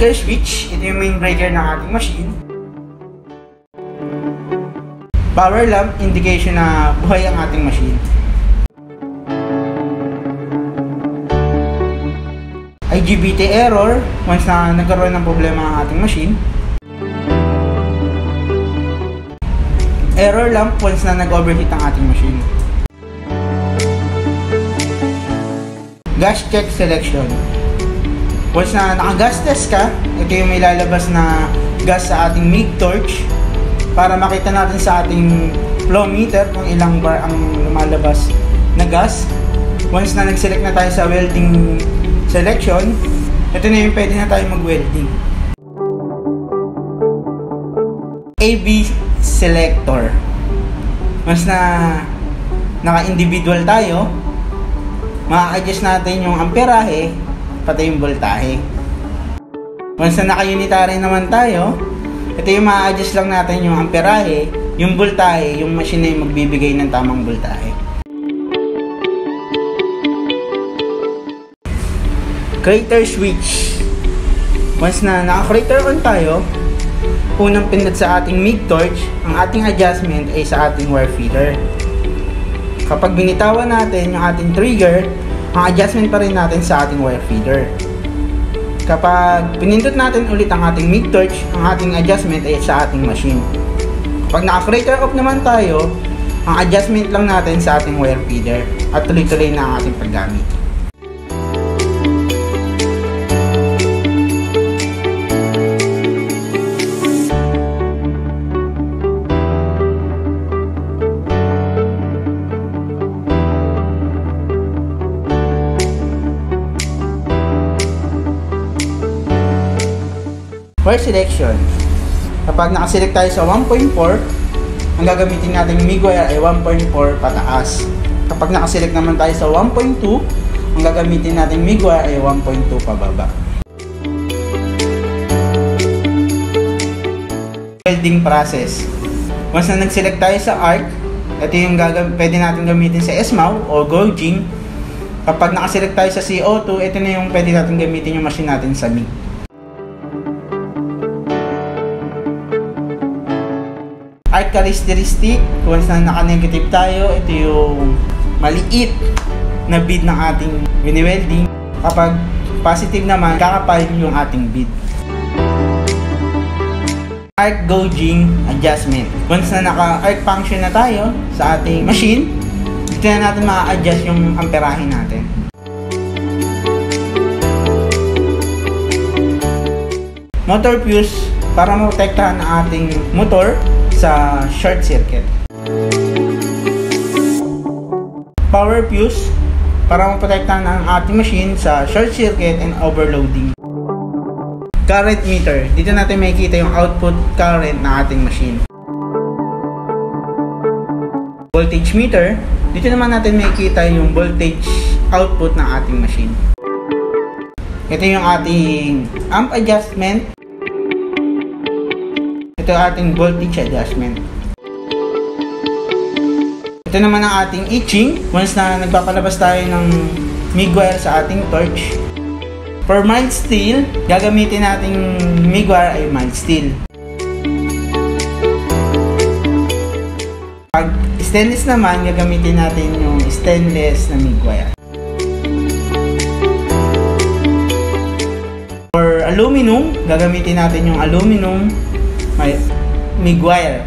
breaker switch, ito yung main breaker ng ating machine. Power lamp, indication na buhay ang ating machine. IGBT error, once na nagkaroon ng problema ang ating machine. Error lamp, once na nag-overheat ang ating machine. Gas check selection. Once na naka-gas test ka, ito yung may lalabas na gas sa ating MIG torch para makita natin sa ating flow meter kung ilang bar ang lumalabas na gas. Once na nag-select na tayo sa welding selection, ito na yung pwede na tayo mag-welding. AB selector. Once na naka-individual tayo, ma-adjust natin yung amperahe pati yung voltahe. Once na naka-unitary naman tayo, ito yung ma-adjust lang natin yung amperahe, yung voltahe, yung machine na yung magbibigay ng tamang voltahe. Crater switch. Once na naka-crater on tayo, unang pindot sa ating MIG torch, ang ating adjustment ay sa ating wire feeder. Kapag binitawan natin yung ating trigger, ang adjustment pa rin natin sa ating wire feeder. Kapag pinindot natin ulit ang ating MIG torch, ang ating adjustment ay sa ating machine. Kapag naka-crater off naman tayo, ang adjustment lang natin sa ating wire feeder at tuloy-tuloy na ang ating paggamit. Wire selection. Kapag nakaselect tayo sa 1.4, ang gagamitin natin MIG wire ay 1.4 pataas. Kapag nakaselect naman tayo sa 1.2, ang gagamitin natin MIG wire ay 1.2 pababa. Welding process. Once na nag-select tayo sa arc, ito yung pwede natin gamitin sa SMAW o gouging. Kapag nakaselect tayo sa CO2, ito na yung pwede natin gamitin yung machine natin sa MIG. Arc characteristic, once na naka-negative tayo, ito yung maliit na bead ng ating wini-welding. Kapag positive naman, kakapal yung ating bead. Arc gouging adjustment. Once na naka-arc function na tayo sa ating machine, dito na natin ma-adjust yung amperahe natin. Motor fuse, para maprotektahan ang ating motor sa short circuit. Power fuse, para maprotektahan ang ating machine sa short circuit and overloading. Current meter, dito natin makikita yung output current ng ating machine. Voltage meter, dito naman natin makikita yung voltage output ng ating machine. Ito yung ating amp adjustment. Ito ating voltage adjustment. Ito naman ang ating etching. Once na nagpapalabas tayo ng MIG wire sa ating torch. For mild steel, gagamitin nating MIG wire ay mild steel. Pag stainless naman, gagamitin natin yung stainless na MIG wire. For aluminum, gagamitin natin yung aluminum MIG wire.